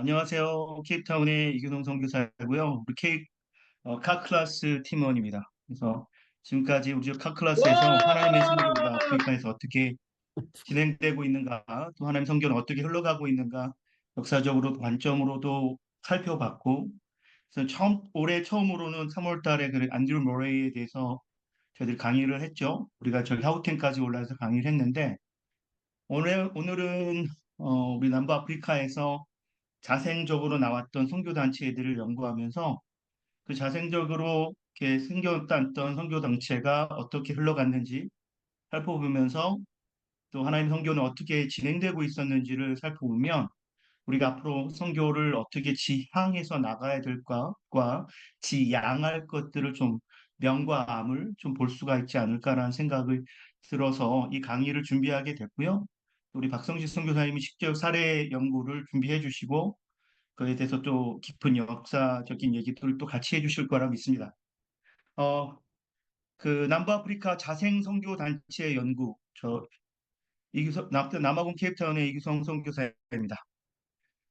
안녕하세요. 케이프타운의 이균홍 선교사고요. 우리 카클라스 팀원입니다. 그래서 지금까지 우리 카클라스에서 하나님의 선교가 와! 아프리카에서 어떻게 진행되고 있는가, 또 하나님 선교는 어떻게 흘러가고 있는가, 역사적으로 관점으로도 살펴봤고, 그래서 올해 처음으로는 3월 달에 그 안드루 모레이에 대해서 저희들이 강의를 했죠. 우리가 저기 하우텐까지 올라와서 강의를 했는데, 오늘은 우리 남부 아프리카에서 자생적으로 나왔던 선교단체들을 연구하면서 그 자생적으로 이렇게 생겨났던 선교단체가 어떻게 흘러갔는지 살펴보면서 또 하나님 선교는 어떻게 진행되고 있었는지를 살펴보면 우리가 앞으로 선교를 어떻게 지향해서 나가야 될까과 지양할 것들을 좀 명과 암을 좀 볼 수가 있지 않을까라는 생각을 들어서 이 강의를 준비하게 됐고요. 우리 박성식 선교사님이 직접 사례 연구를 준비해 주시고 그에 대해서 또 깊은 역사적인 얘기들을 또 같이 해주실 거라 믿습니다. 어, 그 남부아프리카 자생 선교 단체 연구, 남아공 케이프타운의 이규성 선교사입니다.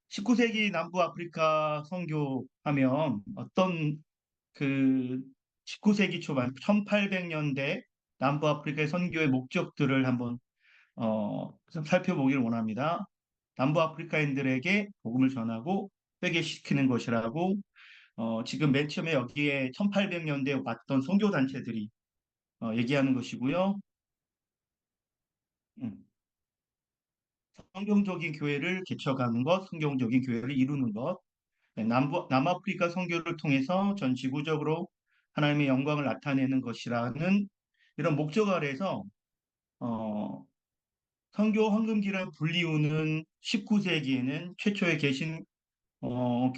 19세기 남부아프리카 선교하면 어떤 그 19세기 초반 1800년대 남부아프리카의 선교의 목적들을 한번 좀 살펴보기를 원합니다. 남부아프리카인들에게 복음을 전하고 회개시키는 것이라고 지금 맨 처음에 여기에 1800년대에 왔던 선교단체들이 얘기하는 것이고요. 음, 성경적인 교회를 개척하는 것, 성경적인 교회를 이루는 것, 네, 남아프리카 선교를 통해서 전 지구적으로 하나님의 영광을 나타내는 것이라는 이런 목적 아래에서 어, 선교 황금기를 불리우는 19세기에는 최초의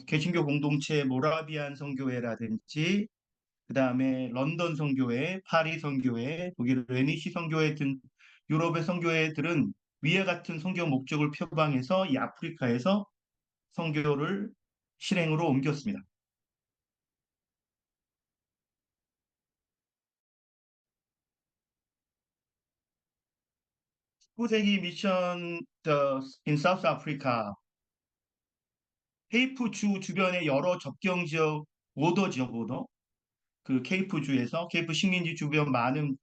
개신교 공동체 모라비안 선교회라든지 그 다음에 런던 선교회, 파리 선교회, 독일 베니시 선교회 등 유럽의 선교회들은 위와 같은 선교 목적을 표방해서 이 아프리카에서 선교를 실행으로 옮겼습니다. 19세기 미션 in South Africa, 케이프 주 주변의 여러 접경 지역, 보더 지역 보더, 그 케이프 주에서 케이프 식민지 주변 많은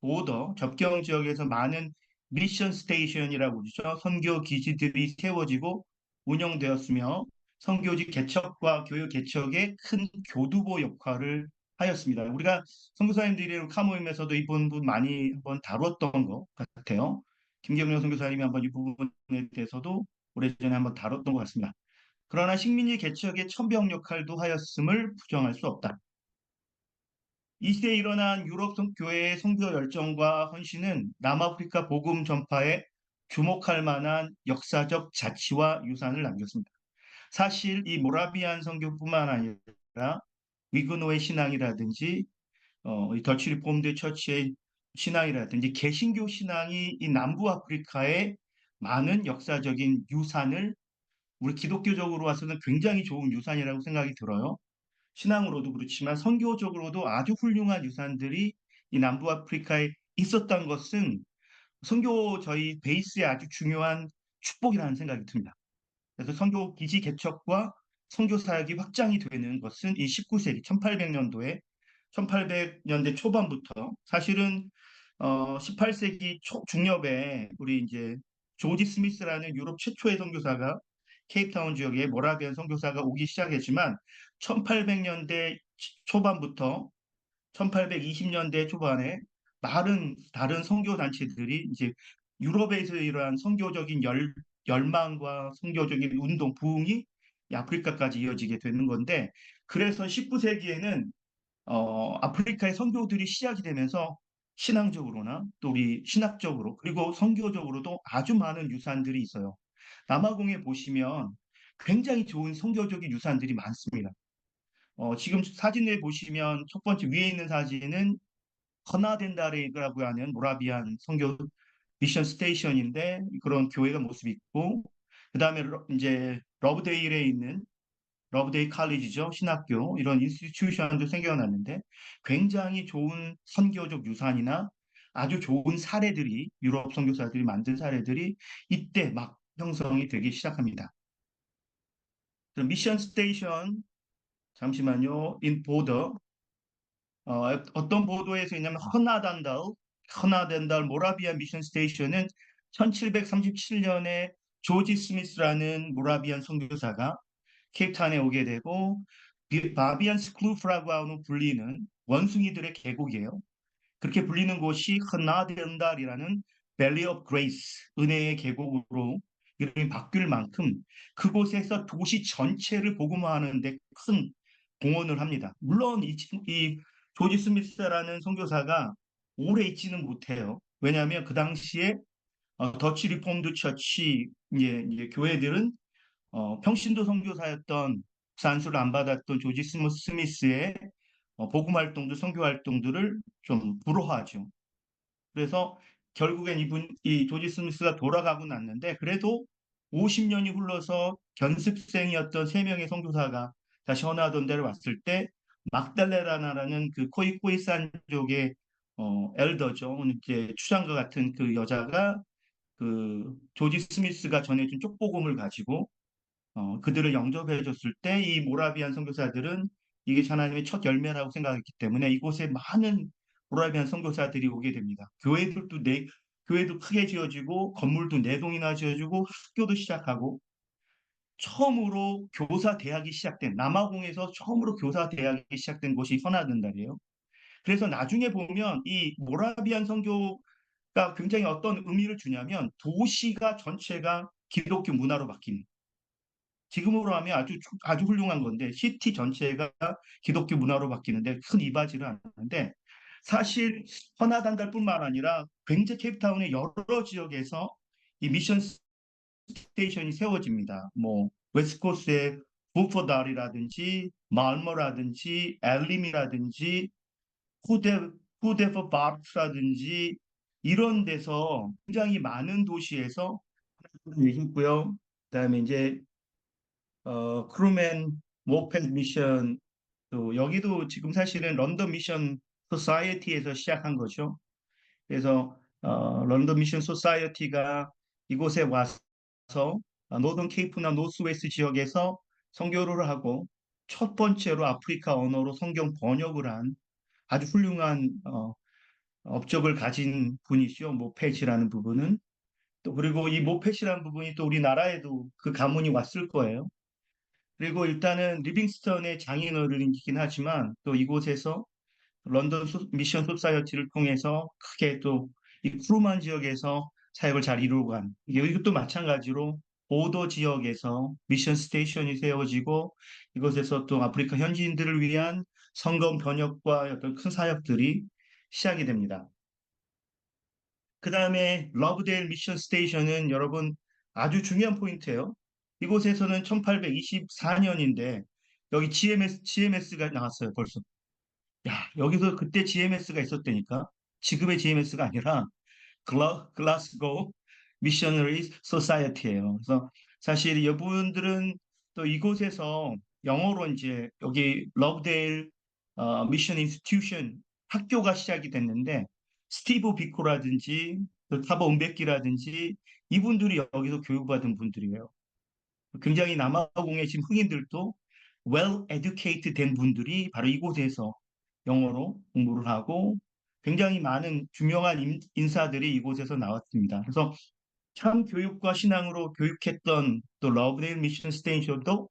보더, 접경 지역에서 많은 미션 스테이션이라고 그러죠. 선교 기지들이 세워지고 운영되었으며 선교지 개척과 교육 개척에 큰 교두보 역할을 하였습니다. 우리가 선교사님들이 카모임에서도 이 부분 많이 한번 다뤘던 것 같아요. 김경련 선교사님이 한번 이 부분에 대해서도 오래전에 한번 다뤘던 것 같습니다. 그러나 식민지 개척에 천병 역할도 하였음을 부정할 수 없다. 이 시대에 일어난 유럽 교회의 선교 열정과 헌신은 남아프리카 복음 전파에 주목할 만한 역사적 자치와 유산을 남겼습니다. 사실 이 모라비안 선교뿐만 아니라 위그노의 신앙이라든지 이 더치 리폼드 처치의 신앙이라든지 개신교 신앙이 이 남부 아프리카의 많은 역사적인 유산을 우리 기독교적으로 와서는 굉장히 좋은 유산이라고 생각이 들어요. 신앙으로도 그렇지만 선교적으로도 아주 훌륭한 유산들이 이 남부 아프리카에 있었던 것은 선교 저희 베이스에 아주 중요한 축복이라는 생각이 듭니다. 그래서 선교 기지 개척과 선교 사역이 확장이 되는 것은 이 19세기 1800년도에 1800년대 초반부터 사실은 18세기 중엽에 우리 이제 조지 스미스라는 유럽 최초의 선교사가 케이프타운 지역에 모라비안 선교사가 오기 시작했지만 1800년대 초반부터 1820년대 초반에 다른 선교 단체들이 이제 유럽에서 이러한 선교적인 열망과 선교적인 운동, 부흥이 이 아프리카까지 이어지게 되는 건데, 그래서 19세기에는 아프리카의 선교들이 시작이 되면서 신앙적으로나 또 우리 신학적으로 그리고 선교적으로도 아주 많은 유산들이 있어요. 남아공에 보시면 굉장히 좋은 선교적인 유산들이 많습니다. 지금 사진을 보시면 첫 번째 위에 있는 사진은 커나덴다레라고 하는 모라비안 선교 미션 스테이션인데 그런 교회가 모습이 있고 그다음에 이제 러브데일에 있는 러브데일 칼리지죠. 신학교 이런 인스티튜션도 생겨났는데 굉장히 좋은 선교적 유산이나 아주 좋은 사례들이 유럽 선교사들이 만든 사례들이 이때 막 형성이 되기 시작합니다. 미션 스테이션, 잠시만요. 인 보더. 어떤 보도에서 있냐면 허나단달 모라비안 미션 스테이션은 1737년에 조지 스미스라는 모라비안 선교사가 케이프타운에 오게 되고 바비안 스클루프라고 하는 불리는 원숭이들의 계곡이에요. 그렇게 불리는 곳이 허나단달이라는 밸리 오브 그레이스, 은혜의 계곡으로 이름이 바뀔 만큼 그곳에서 도시 전체를 복음화하는 데 큰 공헌을 합니다. 물론 이 조지 스미스라는 선교사가 오래 있지는 못해요. 왜냐하면 그 당시에 더치 리폼드 처치 이제 교회들은 평신도 선교사였던 산수를 안 받았던 조지 스미스의 복음 활동도 선교 활동들을 좀 불허하죠. 그래서 결국엔 이 조지 스미스가 돌아가고 났는데 그래도 50년이 흘러서 견습생이었던 세 명의 선교사가 다시 허나던 데를 왔을 때 막달레라나라는 그 코이코이 산족의 엘더죠. 이제 추장과 같은 그 여자가 그 조지 스미스가 전해준 쪽복음을 가지고 그들을 영접해 줬을 때 이 모라비안 선교사들은 이게 하나님의 첫 열매라고 생각했기 때문에 이곳에 많은 모라비안 선교사들이 오게 됩니다. 교회도 크게 지어지고 건물도 네 동이나 지어지고 학교도 시작하고 처음으로 교사 대학이 시작된 남아공에서 처음으로 교사 대학이 시작된 곳이 선화든달이에요. 그래서 나중에 보면 이 모라비안 선교가 굉장히 어떤 의미를 주냐면 도시가 전체가 기독교 문화로 바뀌는 지금으로 하면 아주 훌륭한 건데 시티 전체가 기독교 문화로 바뀌는데 큰 이바지를 하는데 사실 허나단달뿐만 아니라 굉장히 케이프타운의 여러 지역에서 이 미션 스테이션이 세워집니다. 뭐 웨스트코스트의 부퍼달이라든지 말머라든지 엘림이라든지 후데버 바르크라든지 이런 데서 굉장히 많은 도시에서 있고요. 그다음에 이제 크루맨 모펜 미션 또 여기도 지금 사실은 런던 미션 소사이어티에서 시작한 거죠. 그래서 런던 미션 소사이어티가 이곳에 와서 노던 케이프나 노스웨스트 지역에서 선교를 하고 첫 번째로 아프리카 언어로 성경 번역을 한 아주 훌륭한 업적을 가진 분이죠. 모펫이라는 부분은 또 그리고 이 모펫이라는 부분이 또 우리나라에도 그 가문이 왔을 거예요. 그리고 일단은 리빙스턴의 장인어른이긴 하지만 또 이곳에서 미션 소사이어티를 통해서 크게 또 이 크루만 지역에서 사역을 잘 이루고 간 이것도 마찬가지로 보도 지역에서 미션 스테이션이 세워지고 이곳에서 또 아프리카 현지인들을 위한 성경 번역과 어떤 큰 사역들이 시작이 됩니다. 그 다음에 러브데일 미션 스테이션은 여러분 아주 중요한 포인트예요. 이곳에서는 1824년인데 여기 GMS가 나왔어요, 벌써. 야, 여기서 그때 GMS가 있었다니까. 지금의 GMS가 아니라 글라스고 미셔너리 소사이어티예요. 그래서 사실 여러분들은 또 이곳에서 영어로 이제 여기 러브데일 미션 인스티튜션 학교가 시작이 됐는데 스티브 비코라든지 또 타버 은베키라든지 이분들이 여기서 교육받은 분들이에요. 굉장히 남아공의 지금 흑인들도 well educated 된 분들이 바로 이곳에서 영어로 공부를 하고 굉장히 많은 유명한 인사들이 이곳에서 나왔습니다. 그래서 참 교육과 신앙으로 교육했던 또 러브데일 미션 스테이션도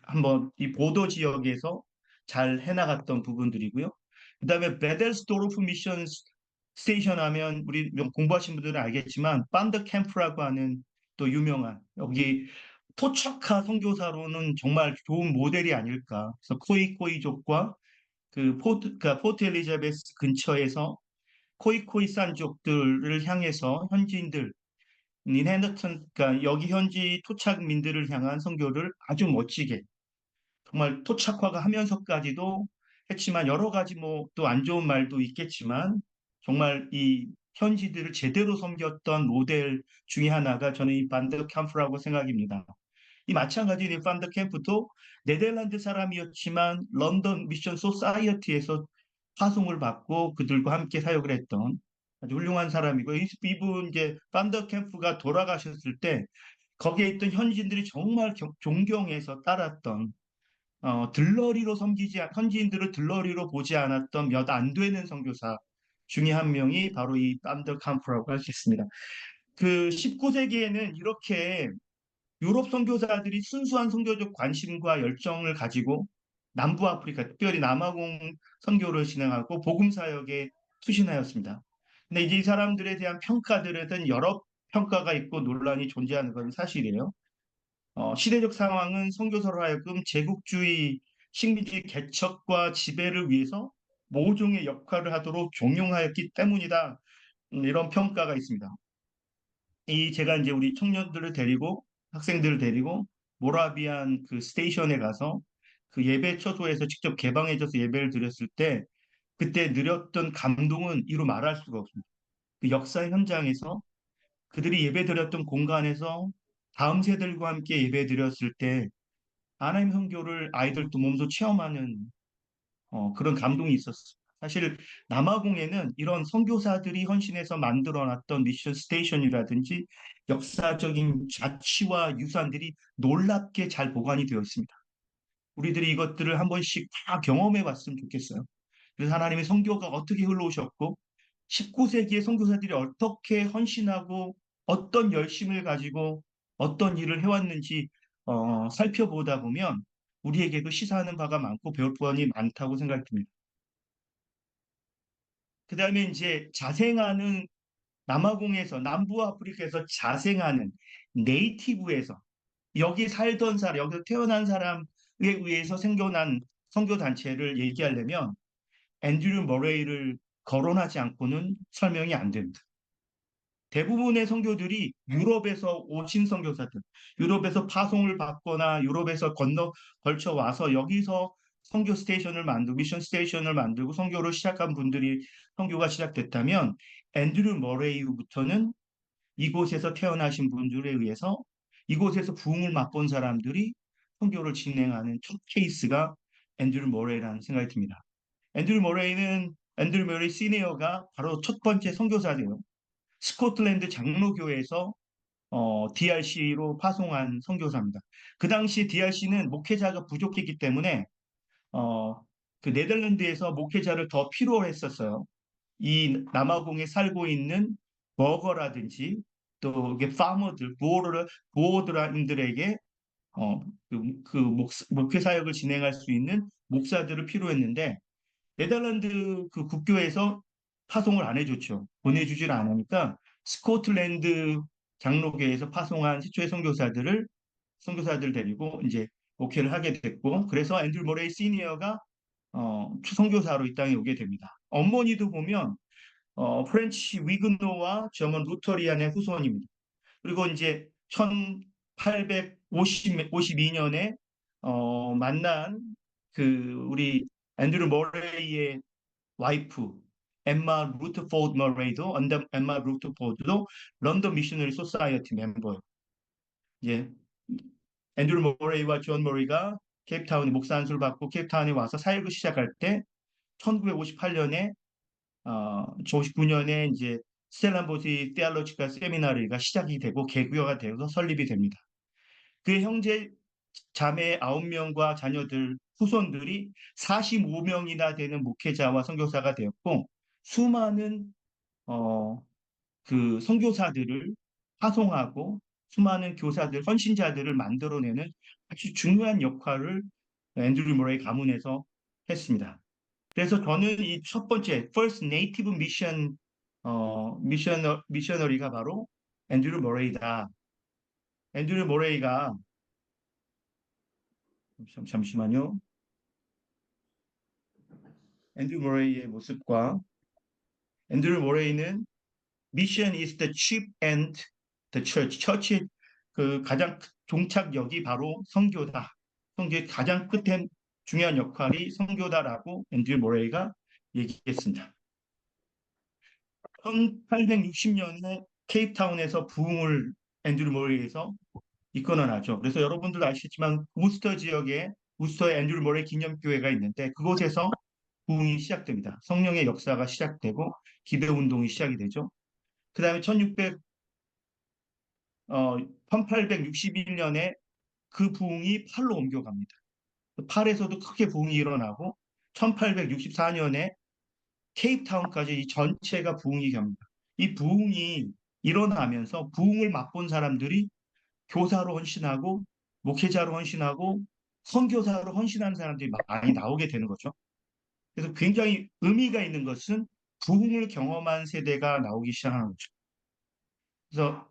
한번 이 보도 지역에서 잘 해나갔던 부분들이고요. 그다음에 베델스도르프 미션 스테이션 하면 우리 공부하신 분들은 알겠지만 반더 캠프라고 하는 또 유명한 여기 토착화 선교사로는 정말 좋은 모델이 아닐까. 그래서 코이코이족과 그러니까 포트 엘리자베스 근처에서 코이코이 산족들을 향해서 현지인들 닌헤더튼, 그러니까 여기 현지 토착민들을 향한 선교를 아주 멋지게 정말 토착화가 하면서까지도 했지만 여러 가지 뭐 또 안 좋은 말도 있겠지만 정말 이 현지들을 제대로 섬겼던 모델 중에 하나가 저는 이 반더 캠프라고 생각입니다. 이 마찬가지로 이 반더 캠프도 네덜란드 사람이었지만 런던 미션 소사이어티에서 파송을 받고 그들과 함께 사역을 했던 아주 훌륭한 사람이고 이분 이제 반더 캠프가 돌아가셨을 때 거기에 있던 현지인들이 정말 존경해서 따랐던 들러리로 현지인들을 들러리로 보지 않았던 몇 안 되는 선교사 중에 한 명이 바로 이 빰더 캄프라고 할 수 있습니다. 그 19세기에는 이렇게 유럽 선교사들이 순수한 선교적 관심과 열정을 가지고 남부 아프리카, 특별히 남아공 선교를 진행하고 복음 사역에 투신하였습니다. 근데 이제 이 사람들에 대한 평가들에 대한 여러 평가가 있고 논란이 존재하는 건 사실이에요. 시대적 상황은 선교사로 하여금 제국주의 식민지 개척과 지배를 위해서 모종의 역할을 하도록 종용하였기 때문이다. 이런 평가가 있습니다. 이 제가 이제 우리 청년들을 데리고 학생들을 데리고 모라비안 그 스테이션에 가서 그 예배 처소에서 직접 개방해져서 예배를 드렸을 때 그때 누렸던 감동은 이루 말할 수가 없습니다. 그 역사 현장에서 그들이 예배 드렸던 공간에서 다음 세대들과 함께 예배 드렸을 때 하나님 선교를 아이들도 몸소 체험하는 그런 감동이 있었어요. 사실 남아공에는 이런 선교사들이 헌신해서 만들어놨던 미션 스테이션이라든지 역사적인 자취와 유산들이 놀랍게 잘 보관이 되어 있습니다. 우리들이 이것들을 한 번씩 다 경험해 봤으면 좋겠어요. 그래서 하나님의 선교가 어떻게 흘러오셨고 19세기의 선교사들이 어떻게 헌신하고 어떤 열심을 가지고 어떤 일을 해왔는지 살펴보다 보면 우리에게도 시사하는 바가 많고 배울 부분이 많다고 생각이 듭니다. 그 다음에 이제 자생하는 남아공에서 남부 아프리카에서 자생하는 네이티브에서 여기 살던 사람, 여기서 태어난 사람에 의해서 생겨난 선교 단체를 얘기하려면 앤드류 머레이를 거론하지 않고는 설명이 안 됩니다. 대부분의 선교들이 유럽에서 오신 선교사들, 유럽에서 파송을 받거나 유럽에서 걸쳐 와서 여기서 선교 스테이션을 만들고 미션 스테이션을 만들고 선교를 시작한 분들이 선교가 시작됐다면 앤드류 머레이부터는 이곳에서 태어나신 분들에 의해서 이곳에서 부흥을 맛본 사람들이 선교를 진행하는 첫 케이스가 앤드류 머레이라는 생각이 듭니다. 앤드류 머레이 시니어가 바로 첫 번째 선교사예요. 스코틀랜드 장로교회에서 DRC로 파송한 선교사입니다. 그 당시 DRC는 목회자가 부족했기 때문에 어, 그 네덜란드에서 목회자를 더 필요로 했었어요. 이 남아공에 살고 있는 버거라든지 또 이게 파머들, 보호드라인들에게 어, 목회 사역을 진행할 수 있는 목사들을 필요했는데 네덜란드 그 국교에서 파송을 안 해줬죠. 보내주질 않으니까 스코틀랜드 장로교에서 파송한 시초의 선교사들 데리고 이제 목회를 하게 됐고 그래서 앤드류 모레이 시니어가 선교사로 이 땅에 오게 됩니다. 어머니도 보면 프렌치 위그노와 저먼 루터리안의 후손입니다. 그리고 이제 1852년에 만난 그 우리 앤드류 머레이의 와이프 엠마 루트포드 머레이도 엠마 루트포드도 런던 미셔너리 소사이어티 멤버예요. 예, 앤드류 머레이와 존 머레이가 케이프타운에 목사 안수를 받고 케이프타운에 와서 사역을 시작할 때 1958년에 59년에 이제 스텔란보시 테알로지카 세미나리가 시작이 되고 개교가 되어서 설립이 됩니다. 그 형제 자매 9명과 자녀들 후손들이 45명이나 되는 목회자와 선교사가 되었고 수많은 어, 그 선교사들을 파송하고 수많은 교사들, 헌신자들을 만들어내는 아주 중요한 역할을 앤드류 머레이 가문에서 했습니다. 그래서 저는 이 첫 번째 First Native Mission 미셔너리가 바로 앤드류 머레이다. 앤드류 머레이가 잠시만요. 앤드류 머레이의 모습과 앤드류 머레이는 Mission is the chief and the church. 처치 그 가장 종착역이 바로 선교다. 선교의 가장 끝에 중요한 역할이 선교다라고 앤드류 머레이가 얘기했습니다. 1860년에 케이프타운에서 부흥을 앤드류 머레이에서 이끌어 나죠. 그래서 여러분들도 아시겠지만 우스터 지역에 우스터에 앤드류 머레이 기념교회가 있는데 그곳에서 부흥이 시작됩니다. 성령의 역사가 시작되고 기대 운동이 시작이 되죠. 그 다음에 1861년에 그 부흥이 팔로 옮겨갑니다. 팔에서도 크게 부흥이 일어나고 1864년에 케이프타운까지 이 전체가 부흥이 갑니다. 이 부흥이 일어나면서 부흥을 맛본 사람들이 교사로 헌신하고 목회자로 헌신하고 선교사로 헌신하는 사람들이 많이 나오게 되는 거죠. 그래서 굉장히 의미가 있는 것은 부흥을 경험한 세대가 나오기 시작하는 거죠. 그래서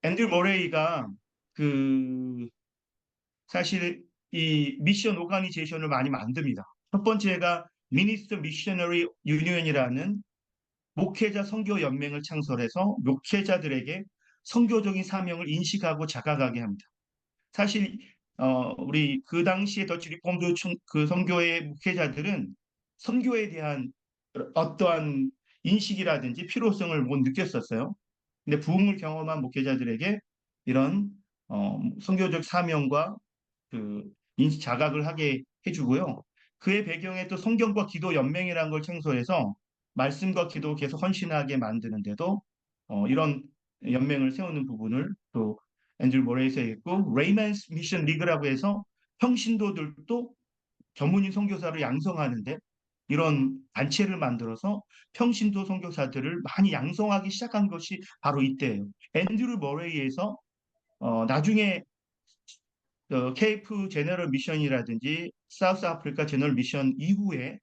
앤드류 모레이가 그 사실 이 미션 오가니제이션을 많이 만듭니다. 첫 번째가 미니스터 미셔너리 유니언이라는 목회자 선교 연맹을 창설해서 목회자들에게 선교적인 사명을 인식하고 자각하게 합니다. 사실 우리 그 당시에 더치 리폼드 그 선교의 목회자들은 선교에 대한 어떠한 인식이라든지 필요성을 못 느꼈었어요. 근데 부흥을 경험한 목회자들에게 이런 선교적 사명과 그 인식 자각을 하게 해주고요. 그의 배경에 또 성경과 기도 연맹이라는 걸 창설해서 말씀과 기도 계속 헌신하게 만드는데도 이런 연맹을 세우는 부분을 또 앤드류 모레이서 있고 레이먼스 미션 리그라고 해서 평신도들도 전문인 선교사를 양성하는데 이런 단체를 만들어서 평신도 선교사들을 많이 양성하기 시작한 것이 바로 이때예요. 앤드류 모레이에서 나중에 케이프 제너럴 미션이라든지 사우스 아프리카 제너럴 미션 이후에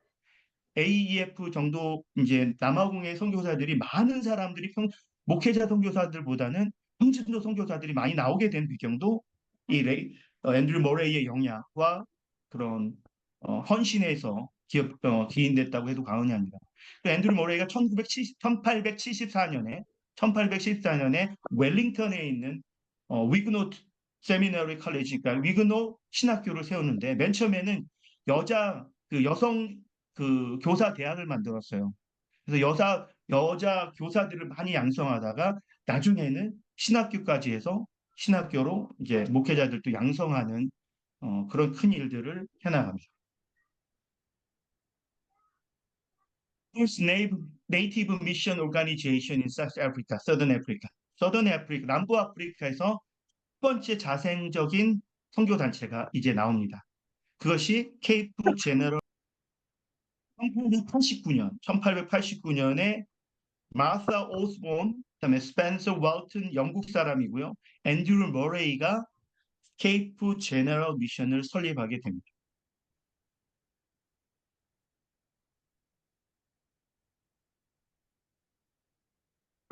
AEF 정도 이제 남아공의 선교사들이 많은 사람들이 목회자 선교사들보다는 평신도 선교사들이 많이 나오게 된 배경도 이 앤드류 모레이의 영향과 그런 헌신에서 기인됐다고 해도 과언이 아닙니다. 앤드류 모레이가 1874년에 웰링턴에 있는 위그노 세미너리 컬리지, 그러니까 위그노 신학교를 세웠는데 맨 처음에는 여성 교사 대학을 만들었어요. 그래서 여자 교사들을 많이 양성하다가 나중에는 신학교까지 해서 신학교로 이제 목회자들도 양성하는 그런 큰 일들을 해나갑니다. First Native Mission Organization in South Africa, Southern Africa. 서던 아프리카, 남부 아프리카에서 첫 번째 자생적인 선교 단체가 이제 나옵니다. 그것이 케이프 제너럴 1889년에 마사 오스본, 그다음에 스펜서 왈튼 영국 사람이고요. 앤드류 머레이가 케이프 제너럴 미션을 설립하게 됩니다.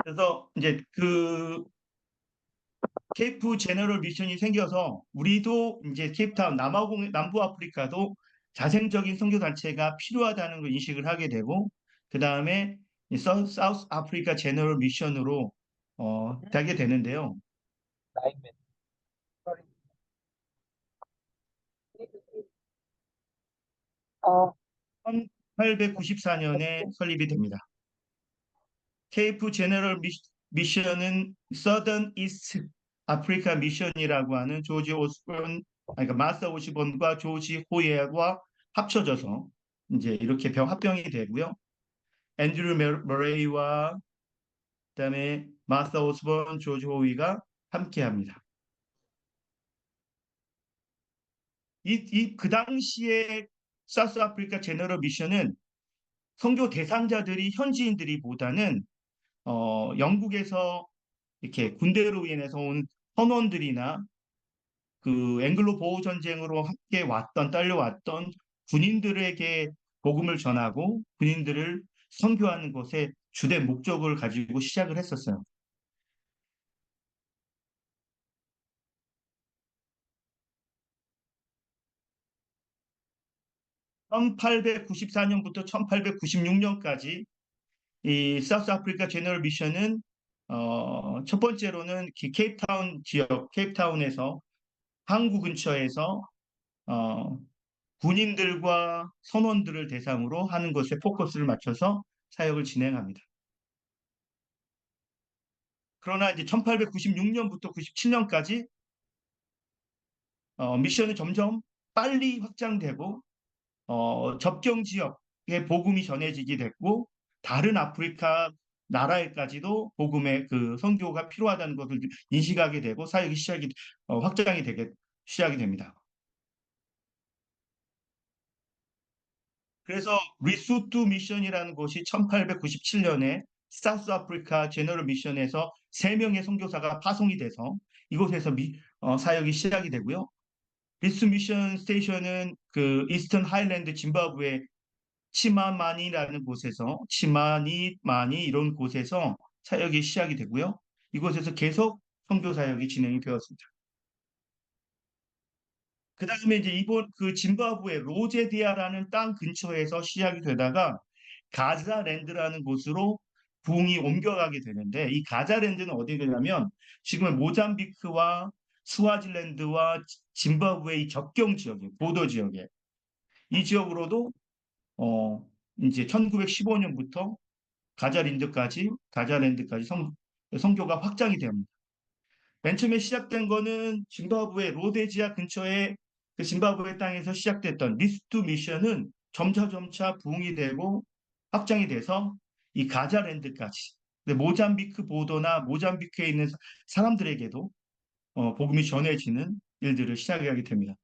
그래서 이제 그 케이프 제너럴 미션이 생겨서 우리도 이제 케이프타운 남부 아프리카도 자생적인 선교 단체가 필요하다는 걸 인식을 하게 되고 그 다음에 사우스 아프리카 제너럴 미션으로 되게 되는데요. 1894년에 설립이 됩니다. 케이프 제너럴 미션은 서던 이스트 아프리카 미션이라고 하는 조지 오스본, 그러니까 마사 오시본과 조지 호예와 합쳐져서 이제 이렇게 합병이 되고요. 앤드류 머레이와 그다음에 마사 오스본, 조지 호이가 함께합니다. 그 당시에 사우스 아프리카 제너럴 미션은 선교 대상자들이 현지인들이보다는 영국에서 이렇게 군대로 인해서 온 선원들이나 그 앵글로 보호 전쟁으로 함께 딸려왔던 군인들에게 복음을 전하고 군인들을 선교하는 것에 주된 목적을 가지고 시작을 했었어요. 1894년부터 1896년까지 이 사우스 아프리카 제너럴 미션은 첫 번째로는 케이프타운 지역, 케이프타운에서 항구 근처에서 어, 군인들과 선원들을 대상으로 하는 것에 포커스를 맞춰서 사역을 진행합니다. 그러나 이제 1896년부터 97년까지 미션이 점점 빨리 확장되고 접경 지역에 복음이 전해지게 됐고 다른 아프리카 나라에까지도 복음의 그 선교가 필요하다는 것을 인식하게 되고 사역이 확장이 되게 시작이 됩니다. 그래서 리소트 미션이라는 곳이 1897년에 사우스 아프리카 제너럴 미션에서 3명의 선교사가 파송이 돼서 이곳에서 사역이 시작이 되고요. 리스 미션 스테이션은 그 이스턴 하일랜드 짐바브웨 치마니마니 이런 곳에서 사역이 시작이 되고요. 이곳에서 계속 선교 사역이 진행이 되었습니다. 그 다음에 이제 이번 그 짐바브웨 로제디아라는 땅 근처에서 시작이 되다가 가자랜드라는 곳으로 부흥이 옮겨가게 되는데 이 가자랜드는 어디 되냐면 지금의 모잠비크와 스와질랜드와 짐바브웨이 접경 지역에 보도 지역에 이 지역으로도 어 이제 1915년부터 가자랜드까지 선교가 확장이 됩니다. 맨 처음에 시작된 거는 짐바브웨 로데지아 근처에 그 짐바브웨 땅에서 시작됐던 리스트 미션은 점차 부흥이 되고 확장이 돼서 이 가자랜드까지 모잠비크 보도나 모잠비크에 있는 사람들에게도 복음이 전해지는 일들을 시작하게 됩니다.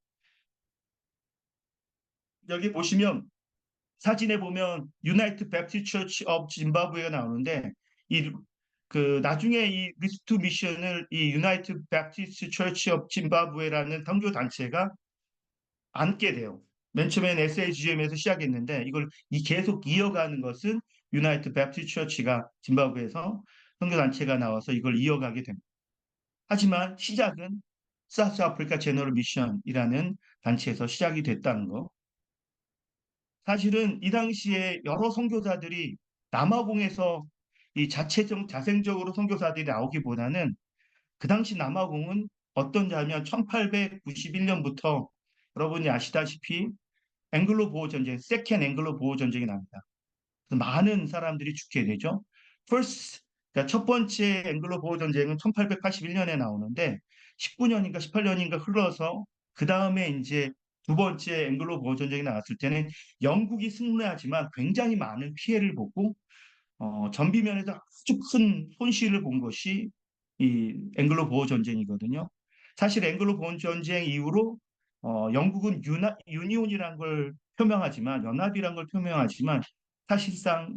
여기 보시면 사진에 보면 유나이트 베프티스 처치 업 짐바브웨가 나오는데 이 그 나중에 이 리스트 미션을 이 유나이트 베프티스 처치 업 짐바브웨라는 선교 단체가 안게 돼요. 맨 처음엔 SAGM에서 시작했는데 이걸 계속 이어가는 것은 유나이트 베프티스 처치가 짐바브웨에서 선교 단체가 나와서 이걸 이어가게 됩니다. 하지만 시작은 사우스 아프리카 제너럴 미션이라는 단체에서 시작이 됐다는 거. 사실은 이 당시에 여러 선교사들이 남아공에서 이 자생적으로 선교사들이 나오기보다는 그 당시 남아공은 어떤냐면 1891년부터 여러분이 아시다시피 앵글로 보호 전쟁, 세컨 앵글로 보호 전쟁이 납니다. 많은 사람들이 죽게 되죠. First, 그러니까 첫 번째 앵글로 보호 전쟁은 1881년에 나오는데 19년인가 18년인가 흘러서 그 다음에 이제 두 번째 앵글로 보호 전쟁이 나왔을 때는 영국이 승리하지만 굉장히 많은 피해를 보고 전비면에서 아주 큰 손실을 본 것이 이 앵글로 보호 전쟁이거든요. 사실 앵글로 보호 전쟁 이후로 영국은 유니온이라는 걸 표명하지만 연합이라는 걸 표명하지만 사실상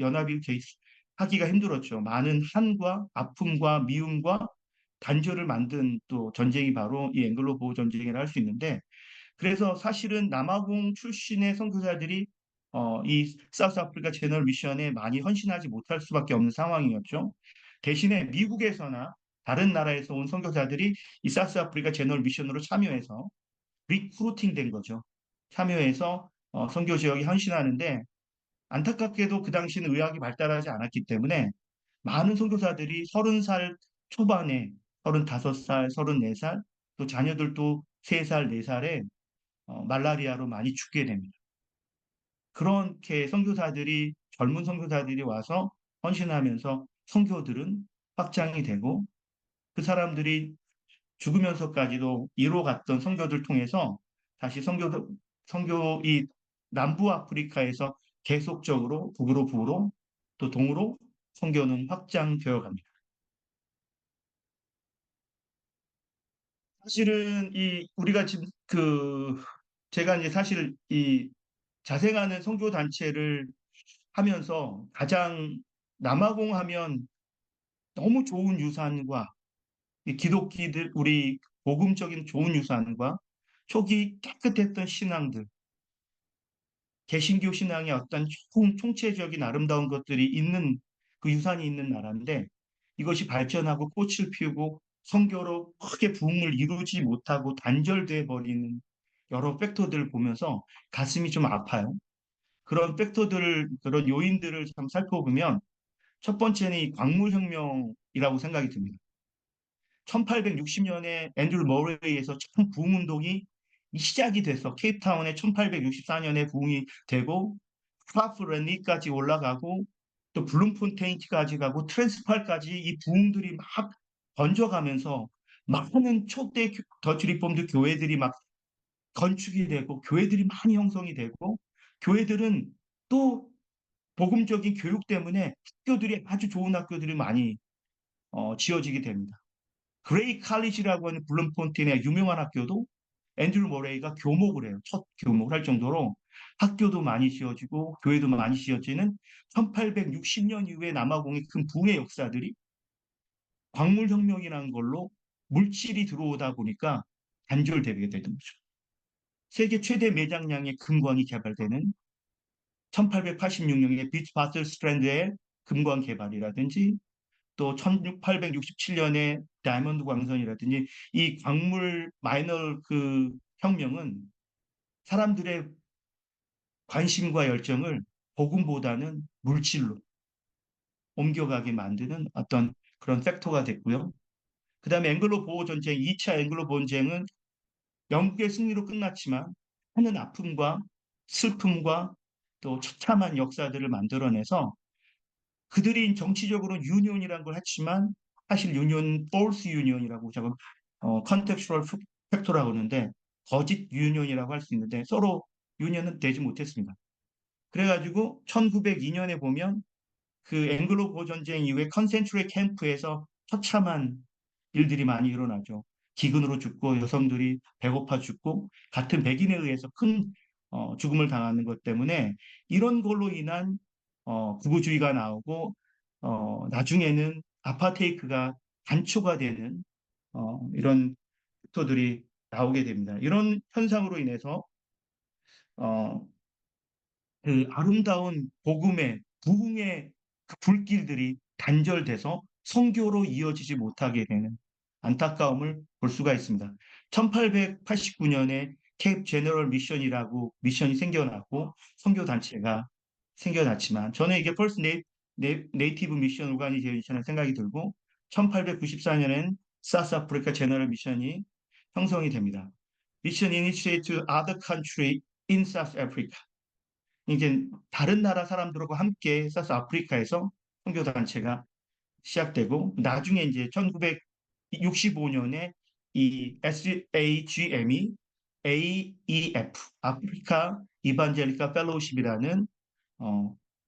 하기가 힘들었죠. 많은 한과 아픔과 미움과 단절을 만든 또 전쟁이 바로 이 앵글로 보호 전쟁이라 할 수 있는데 그래서 사실은 남아공 출신의 선교사들이 이 사우스 아프리카 제너럴 미션에 많이 헌신하지 못할 수밖에 없는 상황이었죠. 대신에 미국에서나 다른 나라에서 온 선교사들이 이 사우스 아프리카 제너럴 미션으로 참여해서 리크루팅 된 거죠. 참여해서 선교 지역에 헌신하는데 안타깝게도 그 당시는 의학이 발달하지 않았기 때문에 많은 선교사들이 30살 초반에 35살, 34살, 또 자녀들도 3살, 4살에 말라리아로 많이 죽게 됩니다. 그렇게 젊은 선교사들이 와서 헌신하면서 선교들은 확장이 되고 그 사람들이 죽으면서까지도 이뤄갔던 선교들 통해서 다시 이 남부 아프리카에서 계속적으로 북으로 또 동으로 선교는 확장되어 갑니다. 사실은 우리가 지금 제가 이제 사실 이 자생하는 선교 단체를 하면서 가장 남아공 하면 너무 좋은 유산과 이 기독기들 우리 복음적인 좋은 유산과 초기 깨끗했던 신앙들 개신교 신앙의 어떤 총체적인 아름다운 것들이 있는 그 유산이 있는 나라인데 이것이 발전하고 꽃을 피우고 선교로 크게 부흥을 이루지 못하고 단절돼 버리는 여러 팩터들을 보면서 가슴이 좀 아파요. 그런 요인들을 참 살펴보면 첫 번째는 이 광물혁명이라고 생각이 듭니다. 1860년에 앤드류 머레이에서 처음 부흥운동이 시작이 돼서 케이프타운에 1864년에 부흥이 되고 프라프레니까지 올라가고 또 블룸폰테인까지 가고 트랜스팔까지 이 부흥들이 막 번져가면서 많은 초대 더치 리폼드 교회들이 막 건축이 되고 교회들이 많이 형성이 되고 교회들은 또 복음적인 교육 때문에 학교들이 아주 좋은 학교들이 많이 지어지게 됩니다. 그레이 칼리지라고 하는 블룸폰테인의 유명한 학교도 앤드류 모레이가 교목을 해요. 첫 교목을 할 정도로 학교도 많이 지어지고 교회도 많이 지어지는 1860년 이후에 남아공의 큰 부의 역사들이 광물혁명이라는 걸로 물질이 들어오다 보니까 단절되게 되던 거죠. 세계 최대 매장량의 금광이 개발되는 1886년에 비트바틀 스트랜드의 금광 개발이라든지 또 1867년에 다이아몬드 광선이라든지 이 광물 마이너 그 혁명은 사람들의 관심과 열정을 복음보다는 물질로 옮겨가게 만드는 어떤 그런 팩터가 됐고요. 그 다음에 앵글로 보호 전쟁, 2차 앵글로 보호 전쟁은 영국의 승리로 끝났지만 하는 아픔과 슬픔과 또 처참한 역사들을 만들어내서 그들이 정치적으로 유니온이라는 걸 했지만 사실 유니온, false 유니온이라고 제가 컨텍스추얼 팩토라고 하는데 거짓 유니온이라고 할 수 있는데 서로 유니온은 되지 못했습니다. 그래가지고 1902년에 보면 그 앵글로 보 전쟁 이후에 컨센트레 캠프에서 처참한 일들이 많이 일어나죠. 기근으로 죽고 여성들이 배고파 죽고 같은 백인에 의해서 큰 죽음을 당하는 것 때문에 이런 걸로 인한 구구주의가 나오고 나중에는 아파테이크가 단초가 되는 이런 팩터들이 나오게 됩니다. 이런 현상으로 인해서 어, 그 아름다운 복음의 부흥의 그 불길들이 단절돼서 선교로 이어지지 못하게 되는 안타까움을 볼 수가 있습니다. 1889년에 케이프 제너럴 미션이라고 미션이 생겨났고 선교 단체가 생겨났지만 저는 이게 펄스 네이티브 미션 오가니제이션의 생각이 들고 1894년엔 사스 아프리카 제너럴 미션이 형성이 됩니다. 미션 이니시에이트 other country in South Africa. 이제 다른 나라 사람들하고 함께 사스 아프리카에서 선교 단체가 시작되고 나중에 이제 1965년에 이 SAGM이 AEF 아프리카 이반젤리카 펠로우십이라는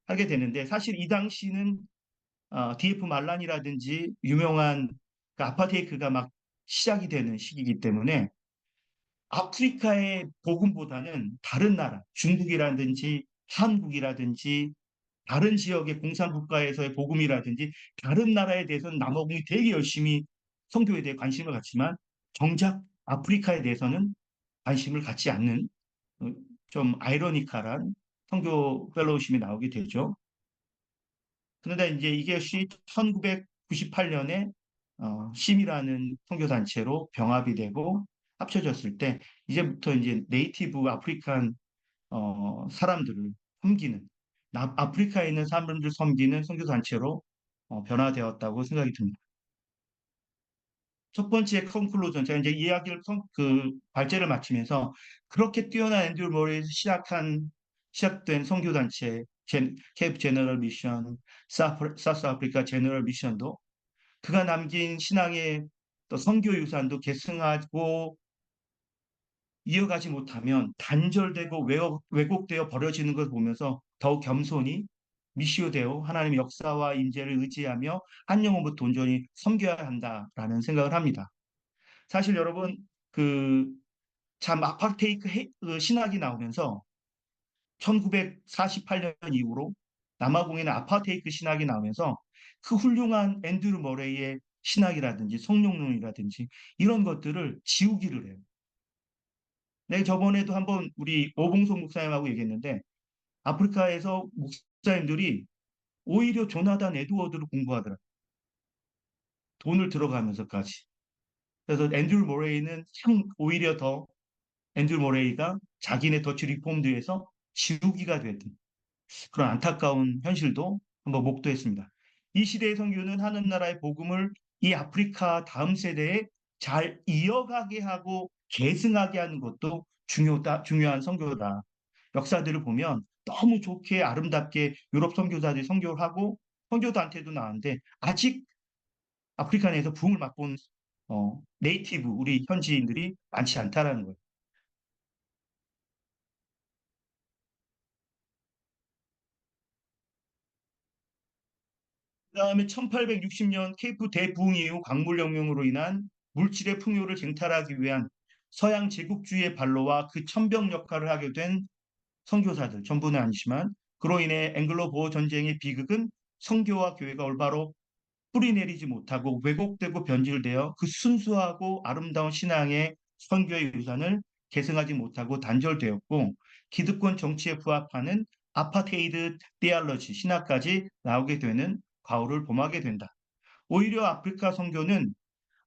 하게 되는데 사실 이 당시는 DF 말란이라든지 유명한 그 아파테이크가 막 시작이 되는 시기이기 때문에 아프리카의 복음보다는 다른 나라, 중국이라든지 한국이라든지 다른 지역의 공산국가에서의 복음이라든지 다른 나라에 대해서는 남아공이 되게 열심히 선교에 대해 관심을 갖지만 정작 아프리카에 대해서는 관심을 갖지 않는 어, 좀 아이러니컬한 선교 펠로우십이 나오게 되죠. 그런데 이제 이게 1998년에 심이라는 선교단체로 병합이 되고 합쳐졌을 때 이제부터 이제 네이티브 아프리칸 사람들을 섬기는 아프리카에 있는 사람들을 섬기는 선교단체로 변화되었다고 생각이 듭니다. 첫 번째 컨클루전 제가 이제 이야기를 그 발제를 마치면서 그렇게 뛰어난 앤드류 머레이에서 시작된 선교단체 케이프 제너럴 미션 사우스 아프리카 제너럴 미션도 그가 남긴 신앙의 또 선교 유산도 계승하고 이어가지 못하면 단절되고 왜곡되어 버려지는 것을 보면서 더욱 겸손히 미시오되어 하나님의 역사와 인재를 의지하며 한 영혼부터 온전히 섬겨야 한다라는 생각을 합니다. 사실 여러분 그 참 아파테이크 그 신학이 나오면서 1948년 이후로 남아공에는 아파테이크 신학이 나오면서 그 훌륭한 앤드류 머레이의 신학이라든지 성령론이라든지 이런 것들을 지우기를 해요. 내가 저번에도 한번 우리 오봉석 목사님하고 얘기했는데 아프리카에서 목사님들이 오히려 조나단 에드워드를 공부하더라. 돈을 들어가면서까지. 그래서 앤드류 모레이는 참 오히려 더 앤드류 모레이가 자기네 더치 리폼드에서 지우기가 됐던 그런 안타까운 현실도 한번 목도했습니다. 이 시대의 선교는 하는 나라의 복음을 이 아프리카 다음 세대에 잘 이어가게 하고 계승하게 하는 것도 중요한 선교다. 역사들을 보면 너무 좋게 아름답게 유럽 선교사들이 선교를 하고 선교단체도 나왔는데 아직 아프리카 내에서 부흥을 맛본 네이티브 우리 현지인들이 많지 않다라는 거예요. 그다음에 1860년 케이프 대부흥 이후 광물혁명으로 인한 물질의 풍요를 쟁탈하기 위한 서양 제국주의의 발로와 그 천병 역할을 하게 된 선교사들 전부는 아니지만 그로 인해 앵글로 보어 전쟁의 비극은 선교와 교회가 올바로 뿌리내리지 못하고 왜곡되고 변질되어 그 순수하고 아름다운 신앙의 선교의 유산을 계승하지 못하고 단절되었고 기득권 정치에 부합하는 아파테이드 테올로지 신학까지 나오게 되는 과오를 범하게 된다. 오히려 아프리카 선교는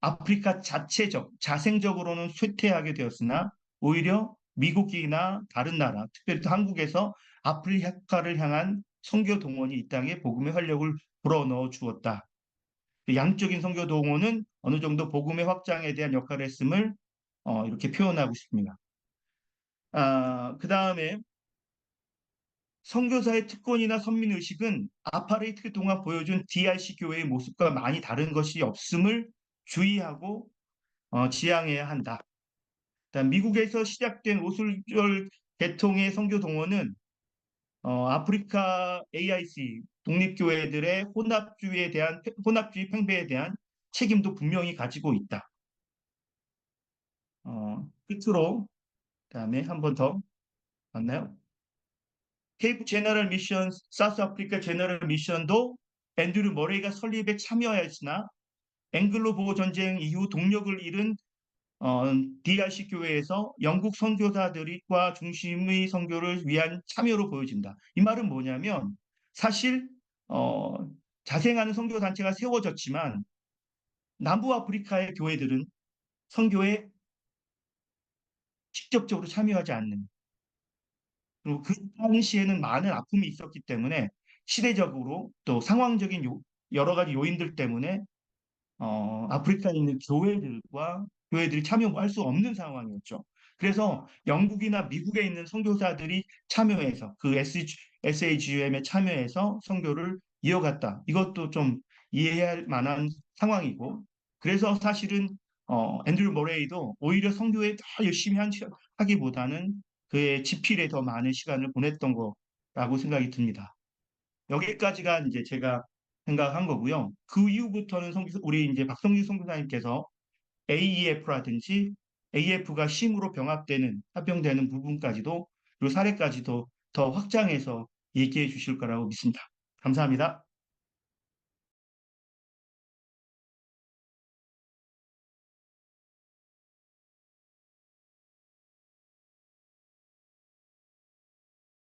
아프리카 자체적, 자생적으로는 쇠퇴하게 되었으나 오히려 미국이나 다른 나라, 특별히 또 한국에서 아프리카를 향한 선교 동원이 이 땅에 복음의 활력을 불어넣어 주었다. 양적인 선교 동원은 어느 정도 복음의 확장에 대한 역할을 했음을 이렇게 표현하고 싶습니다. 그 다음에 선교사의 특권이나 선민의식은 아파레이트 동안 보여준 DRC 교회의 모습과 많이 다른 것이 없음을 주의하고 지향해야 한다. 미국에서 시작된 오순절 계통의 선교 동원은 아프리카 AIC 독립교회들의 혼합주의 팽배에 대한 책임도 분명히 가지고 있다. 끝으로 그다음에 한 번 더 맞나요? 케이프 제너럴 미션, 사우스 아프리카 제너럴 미션도 앤드류 머레이가 설립에 참여하였으나 앵글로 보호 전쟁 이후 동력을 잃은 어, DRC 교회에서 영국 선교사들과 중심의 선교를 위한 참여로 보여진다. 이 말은 뭐냐면 사실 어, 자생하는 선교 단체가 세워졌지만 남부 아프리카의 교회들은 선교에 직접적으로 참여하지 않는 그리고 그 당시에는 많은 아픔이 있었기 때문에 시대적으로 또 상황적인 여러 가지 요인들 때문에 아프리카에 있는 교회들이 참여할 수 없는 상황이었죠. 그래서 영국이나 미국에 있는 선교사들이 참여해서 그 SAGM에 참여해서 선교를 이어갔다. 이것도 좀 이해할 만한 상황이고, 그래서 사실은 앤드류 머레이도 오히려 선교에 더 열심히 하기보다는 그의 집필에 더 많은 시간을 보냈던 거라고 생각이 듭니다. 여기까지가 이제 제가 생각한 거고요. 그 이후부터는 우리 이제 박성진 선교사님께서 AEF라든지 AF가 심으로 합병되는 부분까지도 그리고 사례까지도 더 확장해서 얘기해 주실 거라고 믿습니다. 감사합니다.